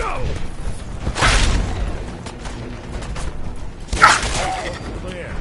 Go! Clear.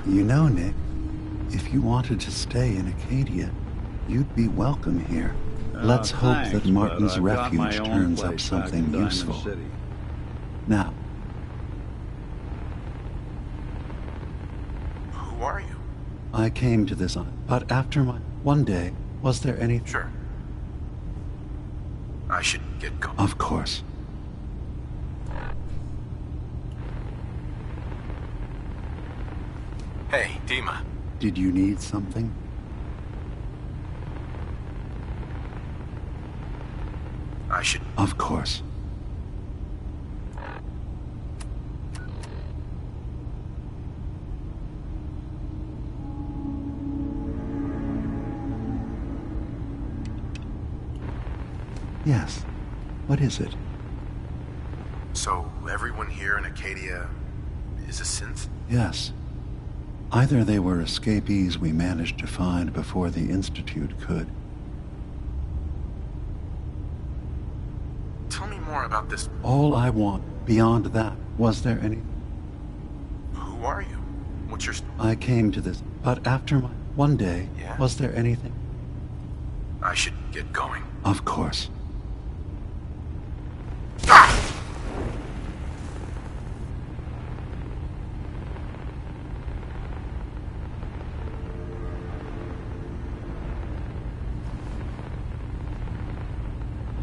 You know, Nick, if you wanted to stay in Acadia, you'd be welcome here. Let's hope Thanks, that Martin's but I've got my refuge own turns up place back in something Diamond useful. City. Now, Who are you? I came to this but after my one day, was there any? Sure. I should get going. Of course. Hey, Dima. Did you need something? I should... Of course. Yes. What is it? So, everyone here in Acadia is a synth? Yes. Either they were escapees we managed to find before the Institute could. Tell me more about this. All I want, beyond that, was there any... Who are you? What's your... I came to this, but after my one day, Yeah? was there anything? I should get going. Of course.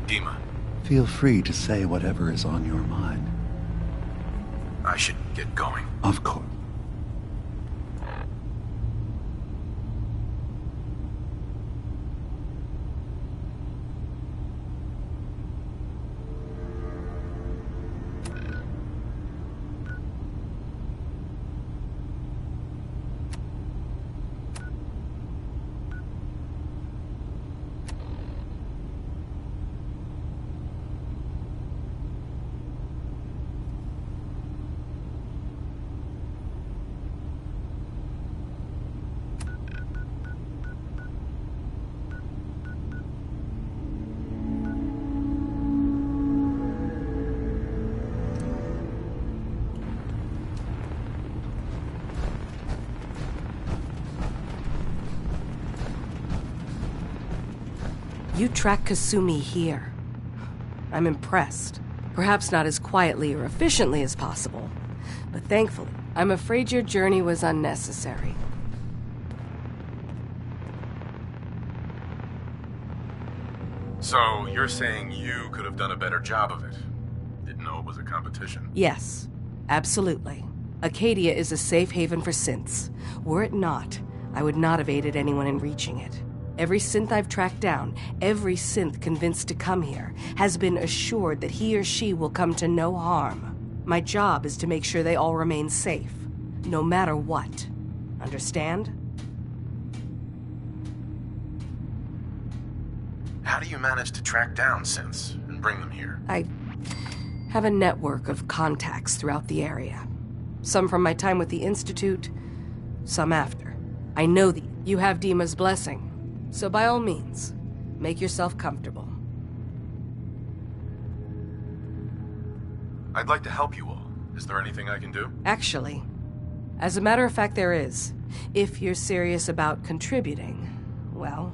Dima. Feel free to say whatever is on your mind. I should get going. Of course. You track Kasumi here. I'm impressed. Perhaps not as quietly or efficiently as possible, but thankfully, I'm afraid your journey was unnecessary. So, you're saying you could have done a better job of it? Didn't know it was a competition? Yes, absolutely. Acadia is a safe haven for synths. Were it not, I would not have aided anyone in reaching it. Every synth I've tracked down, every synth convinced to come here, has been assured that he or she will come to no harm. My job is to make sure they all remain safe, no matter what. Understand? How do you manage to track down synths and bring them here? I have a network of contacts throughout the area. Some from my time with the Institute, some after. I know that you have Dima's blessing. So by all means, make yourself comfortable. I'd like to help you all. Is there anything I can do? Actually, as a matter of fact, there is. If you're serious about contributing, well,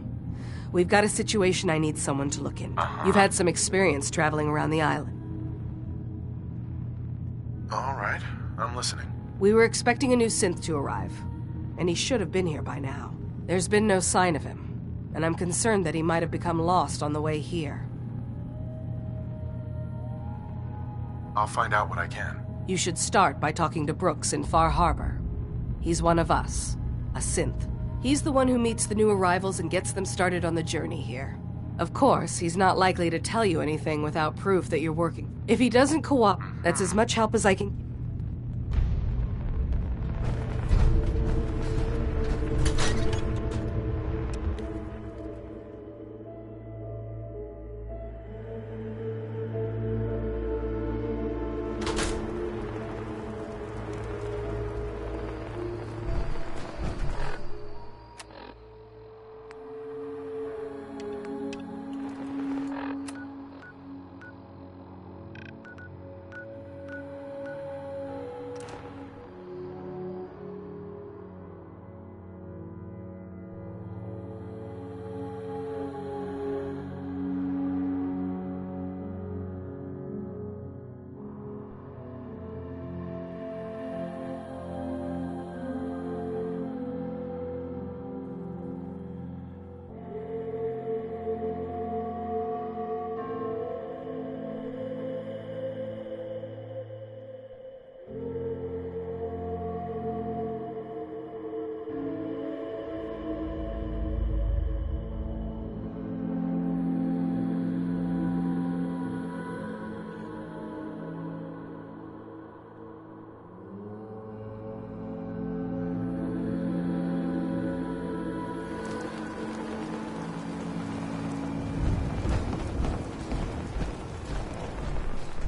we've got a situation I need someone to look into. You've had some experience traveling around the island. All right, I'm listening. We were expecting a new synth to arrive, and he should have been here by now. There's been no sign of him. And I'm concerned that he might have become lost on the way here. I'll find out what I can. You should start by talking to Brooks in Far Harbor. He's one of us, a synth. He's the one who meets the new arrivals and gets them started on the journey here. Of course, he's not likely to tell you anything without proof that you're working. If he doesn't cooperate, that's as much help as I can...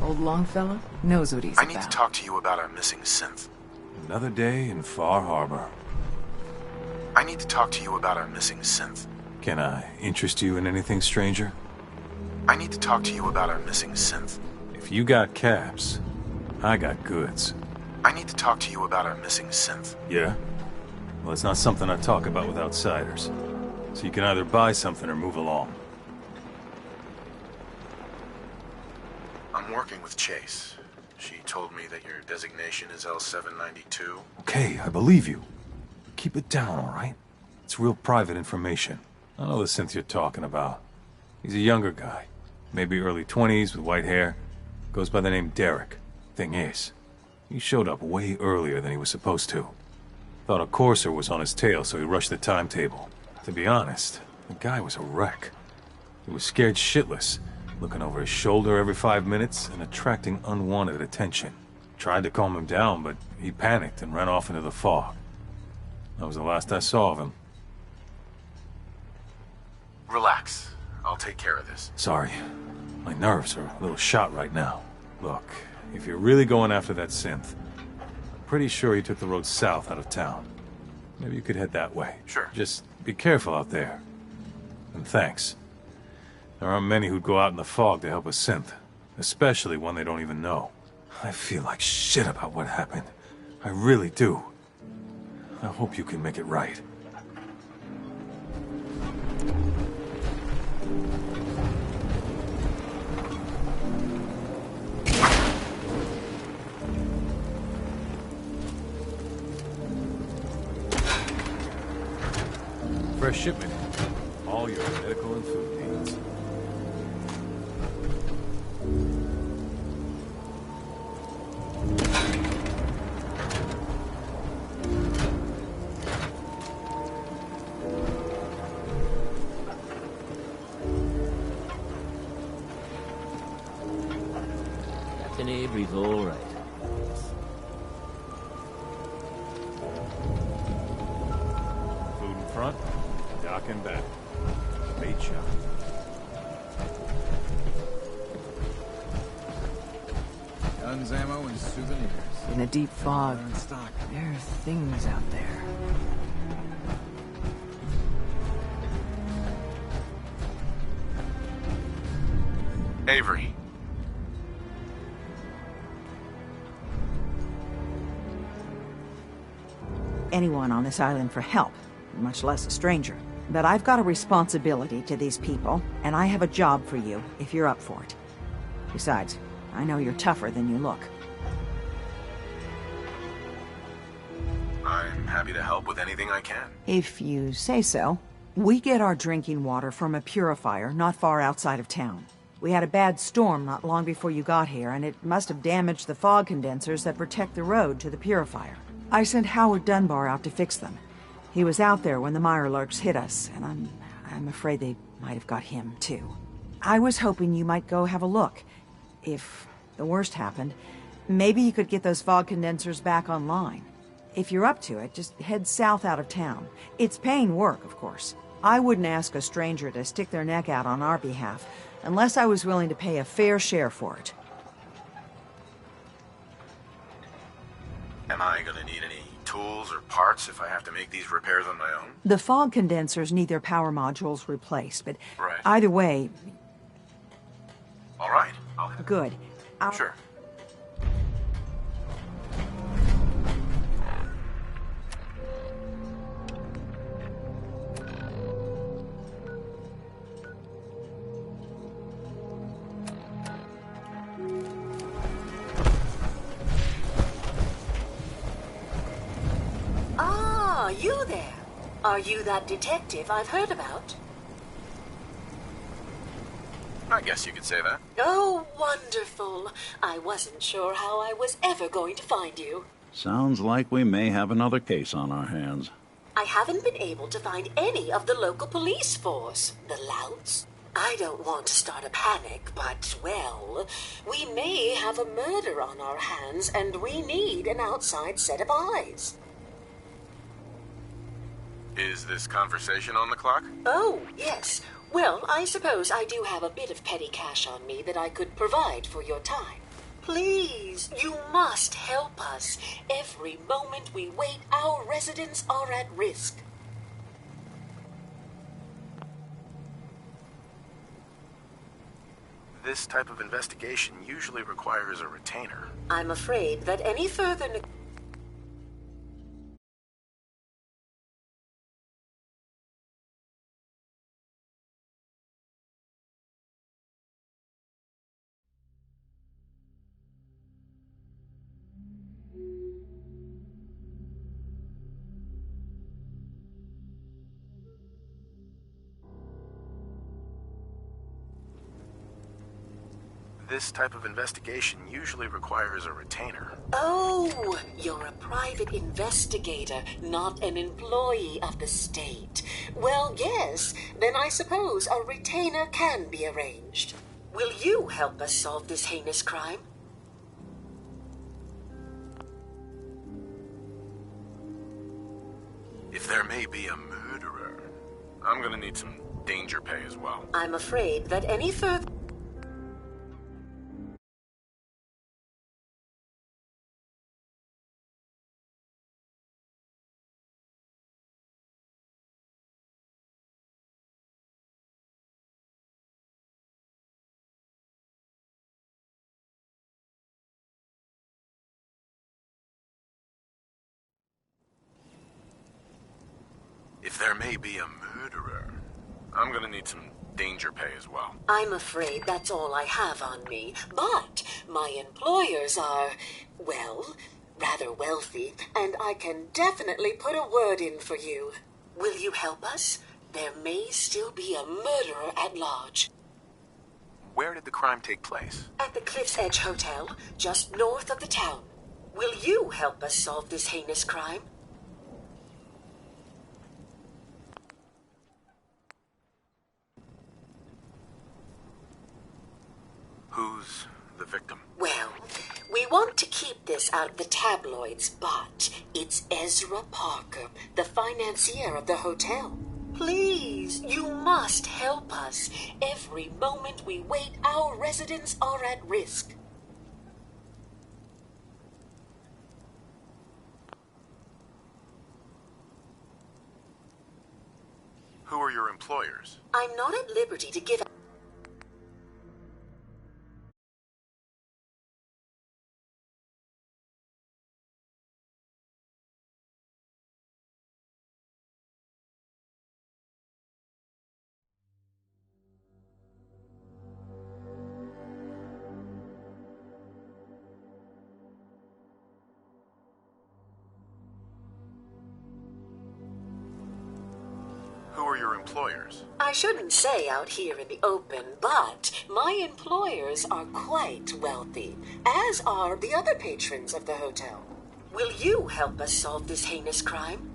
Old Longfellow knows what he's I about. need to talk to you about our missing synth. Another day in Far Harbor. I need to talk to you about our missing synth. Can I interest you in anything, stranger? I need to talk to you about our missing synth. If you got caps, I got goods. I need to talk to you about our missing synth. Yeah? Well, it's not something I talk about with outsiders. So you can either buy something or move along. I'm working with Chase. She told me that your designation is L792. Okay, I believe you. Keep it down, all right? It's real private information. I know the synth you're talking about. He's a younger guy. Maybe early 20s with white hair. Goes by the name Derek. Thing is, he showed up way earlier than he was supposed to. Thought a courser was on his tail, so he rushed the timetable. To be honest, the guy was a wreck. He was scared shitless, looking over his shoulder every 5 minutes and attracting unwanted attention. Tried to calm him down, but he panicked and ran off into the fog. That was the last I saw of him. Relax. I'll take care of this. Sorry. My nerves are a little shot right now. Look, if you're really going after that synth, I'm pretty sure he took the road south out of town. Maybe you could head that way. Sure. Just be careful out there. And thanks. There aren't many who'd go out in the fog to help a synth, especially one they don't even know. I feel like shit about what happened. I really do. I hope you can make it right. Fresh shipment. All your medical and food needs. Captain Avery's all right. Food in front, dock in back. Bait shop. Guns, ammo, and souvenirs. In a deep fog, They're in stock. there are things out there. Avery. Anyone on this island for help, much less a stranger. But I've got a responsibility to these people, and I have a job for you, if you're up for it. Besides, I know you're tougher than you look. I'm happy to help with anything I can. If you say so. We get our drinking water from a purifier not far outside of town. We had a bad storm not long before you got here, and it must have damaged the fog condensers that protect the road to the purifier. I sent Howard Dunbar out to fix them. He was out there when the Mirelurks hit us, and I'm afraid they might have got him, too. I was hoping you might go have a look. If the worst happened, maybe you could get those fog condensers back online. If you're up to it, just head south out of town. It's paying work, of course. I wouldn't ask a stranger to stick their neck out on our behalf, unless I was willing to pay a fair share for it. Am I gonna need any tools or parts if I have to make these repairs on my own? The fog condensers need their power modules replaced, but Right. either way, All right. I'll good. Sure. Ah, you there. Are you that detective I've heard about? I guess you could say that. Oh, wonderful. I wasn't sure how I was ever going to find you. Sounds like we may have another case on our hands. I haven't been able to find any of the local police force. The louts. I don't want to start a panic, but, well, we may have a murder on our hands, and we need an outside set of eyes. Is this conversation on the clock? Oh, yes. Well, I suppose I do have a bit of petty cash on me that I could provide for your time. Please, you must help us. Every moment we wait, our residents are at risk. This type of investigation usually requires a retainer. I'm afraid that any further This type of investigation usually requires a retainer. Oh, you're a private investigator, not an employee of the state. Well, yes, then I suppose a retainer can be arranged. Will you help us solve this heinous crime? If there may be a murderer, I'm gonna need some danger pay as well. I'm afraid that any further... If there may be a murderer, I'm gonna need some danger pay as well. I'm afraid that's all I have on me. But my employers are, well, rather wealthy, and I can definitely put a word in for you. Will you help us? There may still be a murderer at large. Where did the crime take place? At the Cliff's Edge Hotel, just north of the town. Will you help us solve this heinous crime? Who's the victim? Well, we want to keep this out of the tabloids, but it's Ezra Parker, the financier of the hotel. Please, you must help us. Every moment we wait, our residents are at risk. Who are your employers? I'm not at liberty to give... Who are your employers? I shouldn't say out here in the open, but my employers are quite wealthy, as are the other patrons of the hotel. Will you help us solve this heinous crime?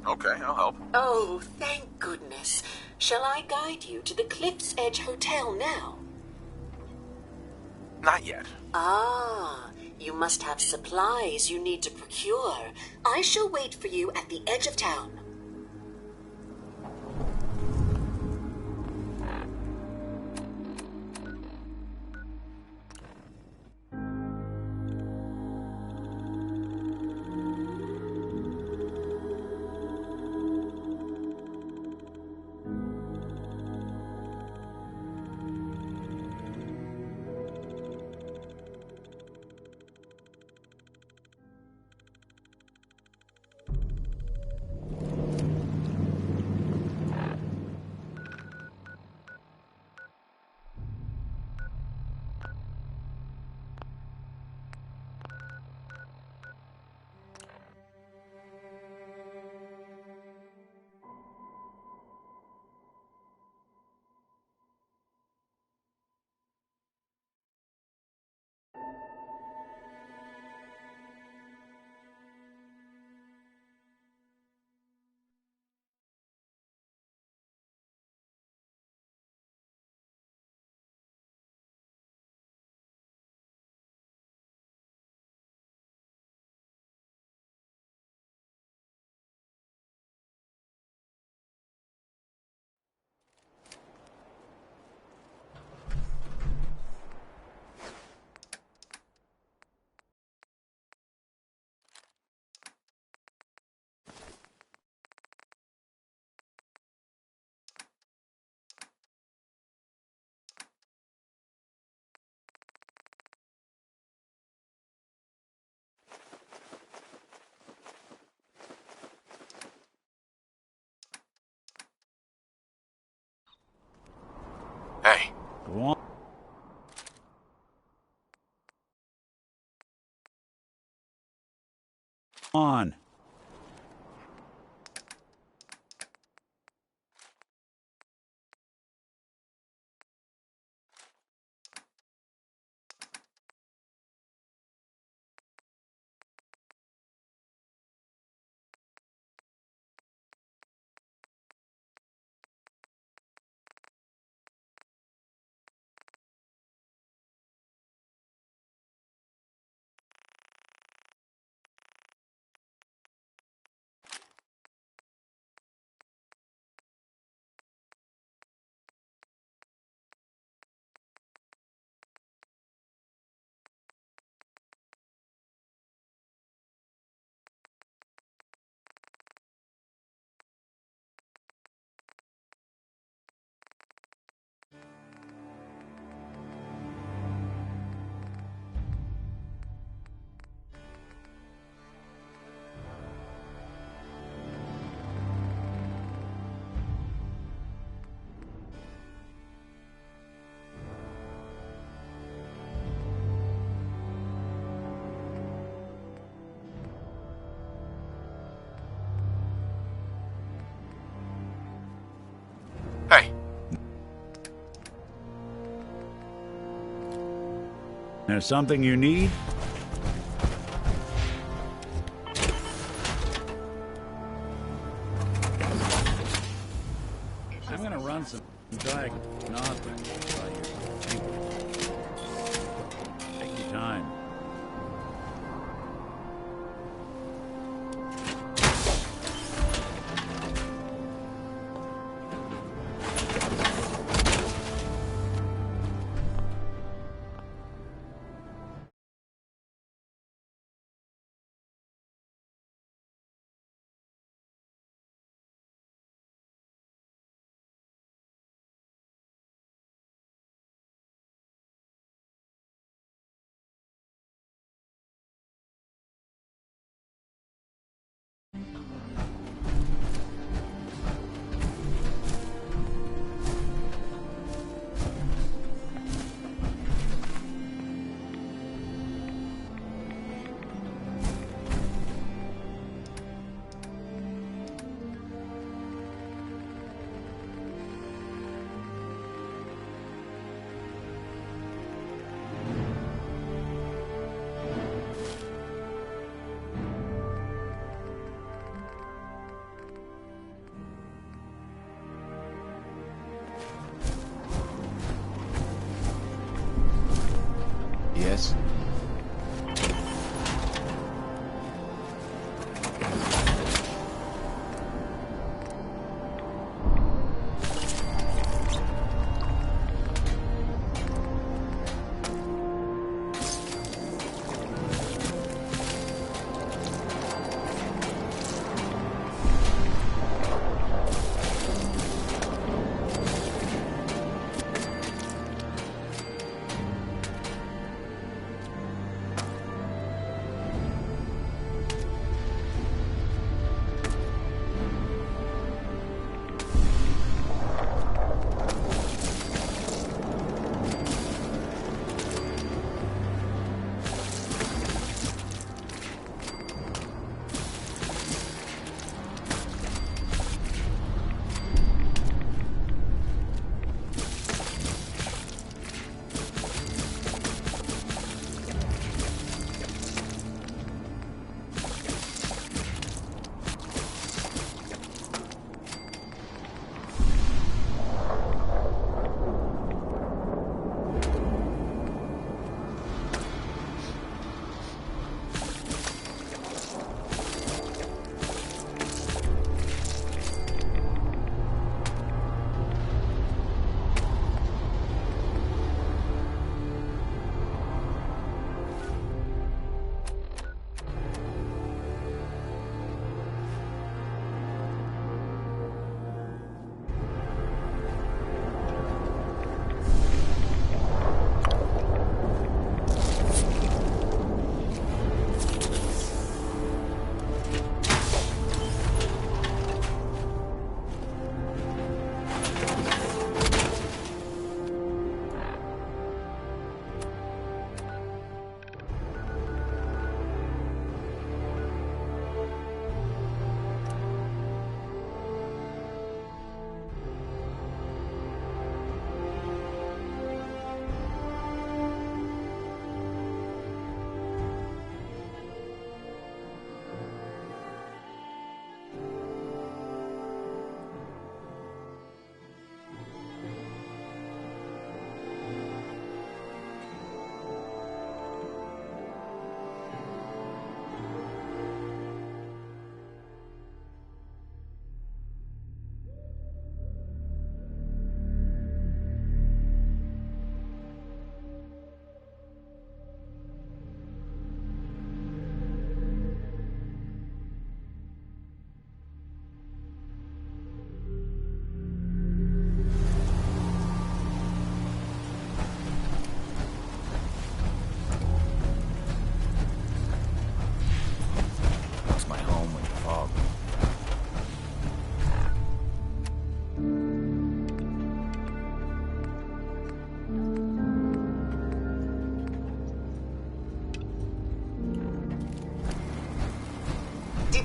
Okay, I'll help. Oh, thank goodness. Shall I guide you to the Cliff's Edge Hotel now? Not yet. Ah, you must have supplies you need to procure. I shall wait for you at the edge of town. Go on. Hey, There's something you need? I'm gonna run some diagnostics by your Take your time.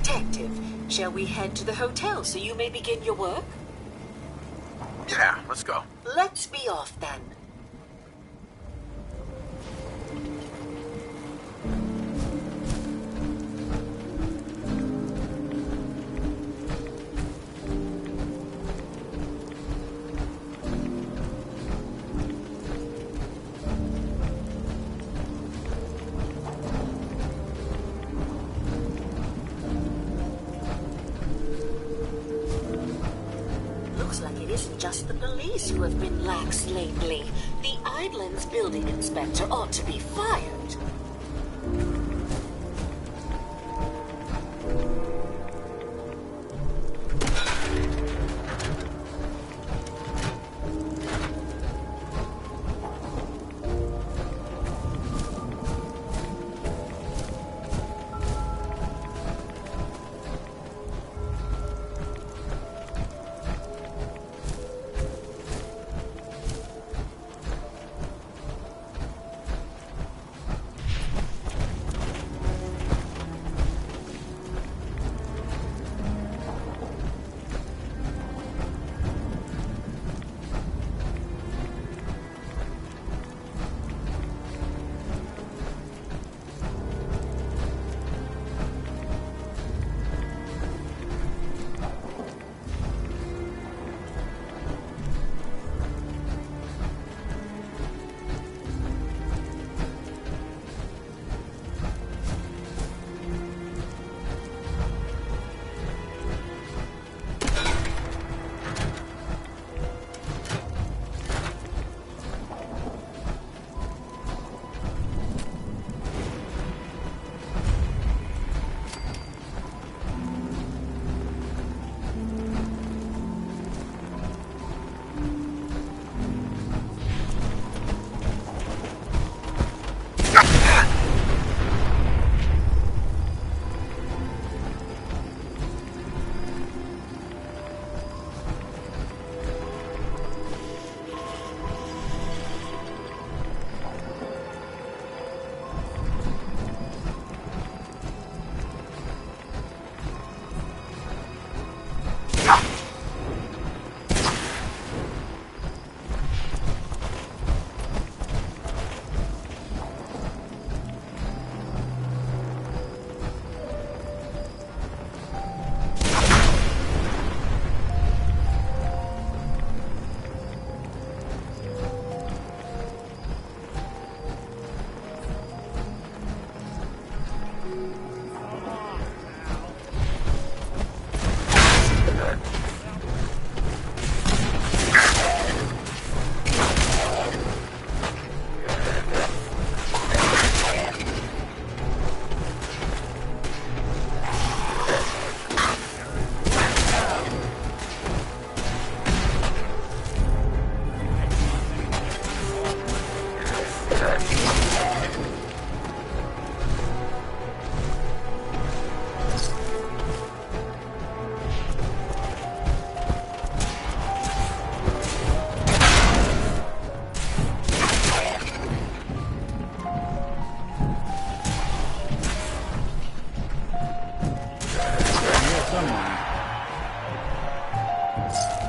Detective, shall we head to the hotel so you may begin your work? Yeah, let's go. Let's be off then. Looks like it isn't just the police who have been lax lately. The Island's building inspector ought to be fired.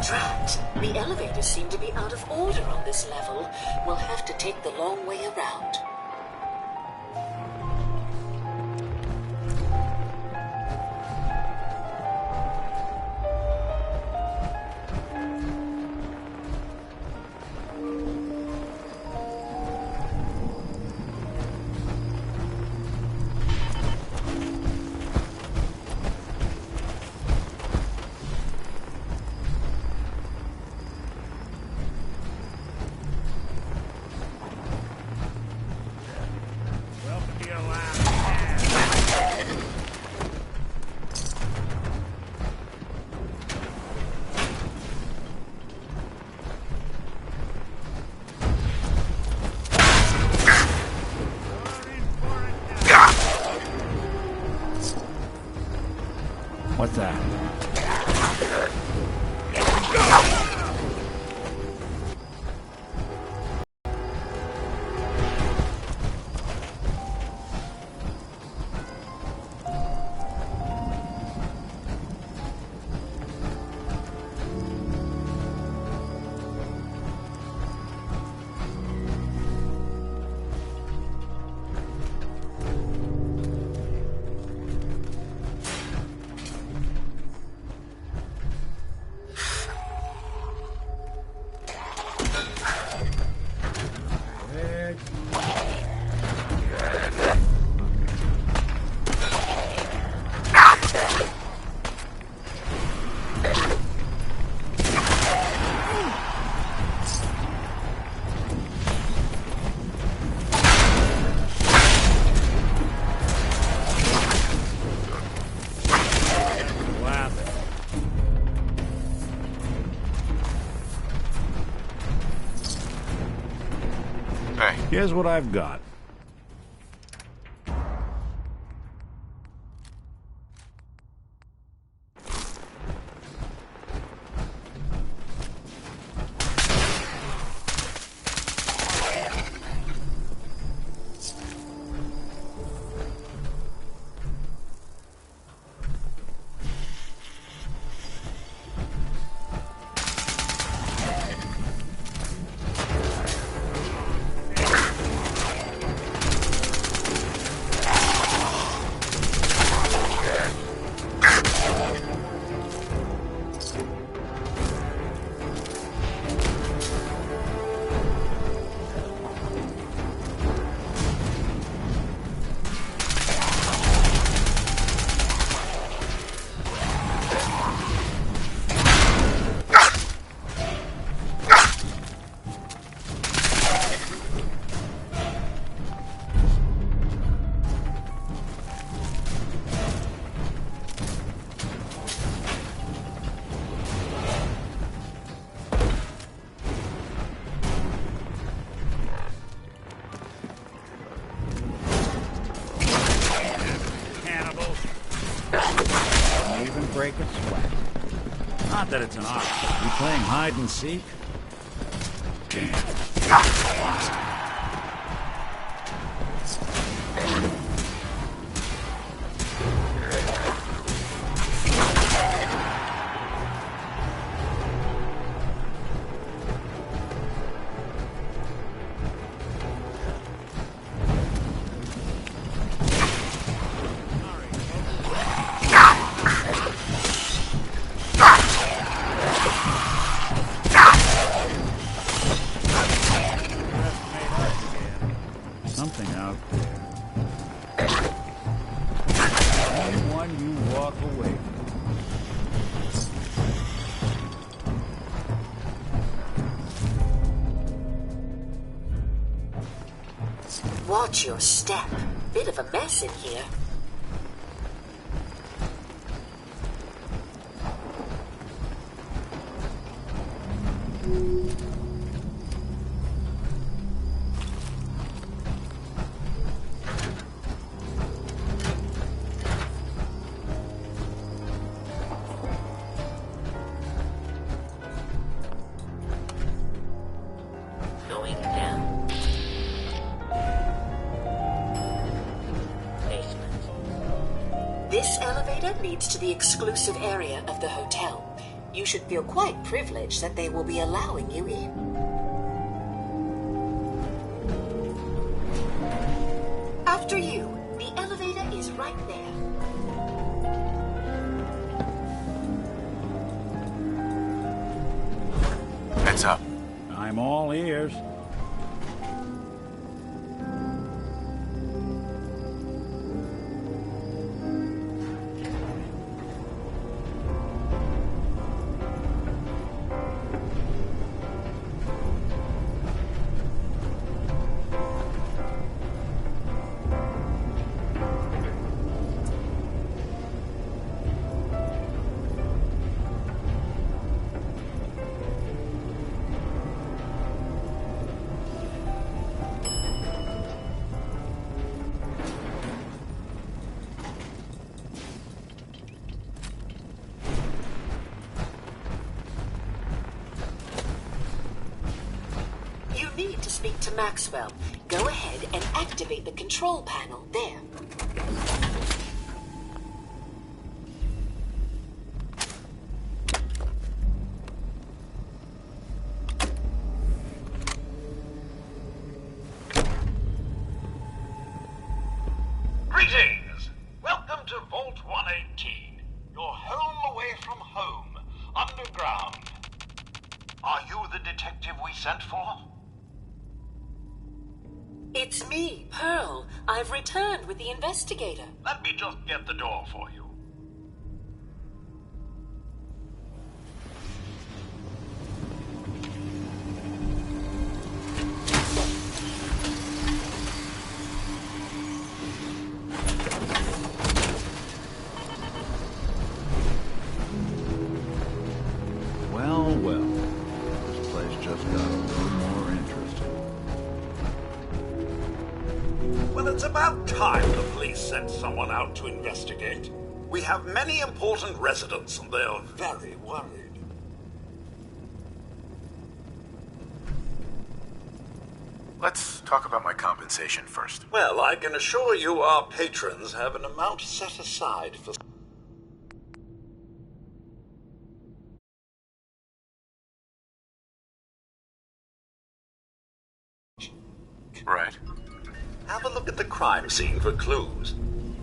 Drat, the elevators seem to be out of order on this level. We'll have to take the long way around. What's that? Here's what I've got. Break a sweat. Not that it's an art. You playing hide and seek? Something out there. Anyone you walk away from. Watch your step. Bit of a mess in here. This elevator leads to the exclusive area of the hotel. You should feel quite privileged that they will be allowing you in. After you, the elevator is right there. Heads up. I'm all ears. Need to speak to Maxwell. Go ahead and activate the control panel there. Greetings! Welcome to Vault 118. Your home away from home, underground. Are you the detective we sent for? It's me, Pearl. I've returned with the investigator. Let me just get the door for you. Well, well. This place just got a little more interesting. about time the police sent someone out to investigate. We have many important residents, and they're very worried. Let's talk about my compensation first. Well, I can assure you our patrons have an amount set aside for... Right. Have a look at the crime scene for clues.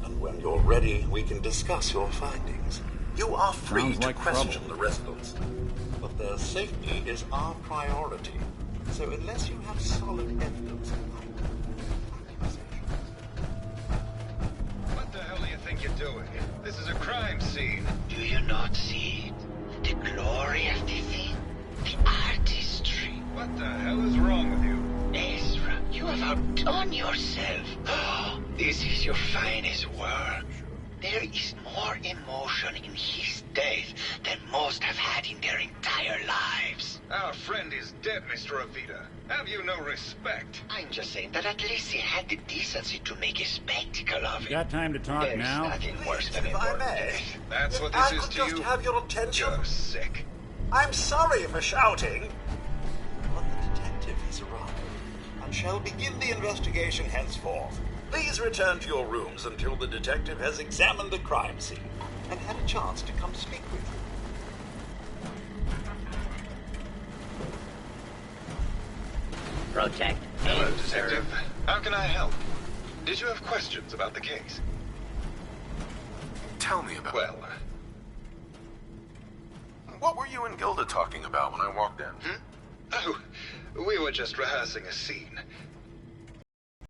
And when you're ready, we can discuss your findings. You are free Sounds to like question trouble. the residents. But their safety is our priority. So unless you have solid evidence... What the hell do you think you're doing? This is a crime scene. Do you not see it? The glory of the thing? The artistry. What the hell is wrong with you? Ezra, you have outdone yourself. This is your finest work. There is more emotion in his death than most have had in their entire lives. Our friend is dead, Mr. Avita. Have you no respect? I'm just saying that at least he had the decency to make a spectacle of it. You got time to talk There's now? nothing worse than If a I word may, death. That's what I this is could to just you? have your attention. You're sick. I'm sorry for shouting. But the detective has arrived and shall begin the investigation henceforth. Please return to your rooms until the detective has examined the crime scene and had a chance to come speak with you. Protect. Hello, Detective. How can I help? Did you have questions about the case? Tell me about Well, What were you and Gilda talking about when I walked in? Oh, we were just rehearsing a scene.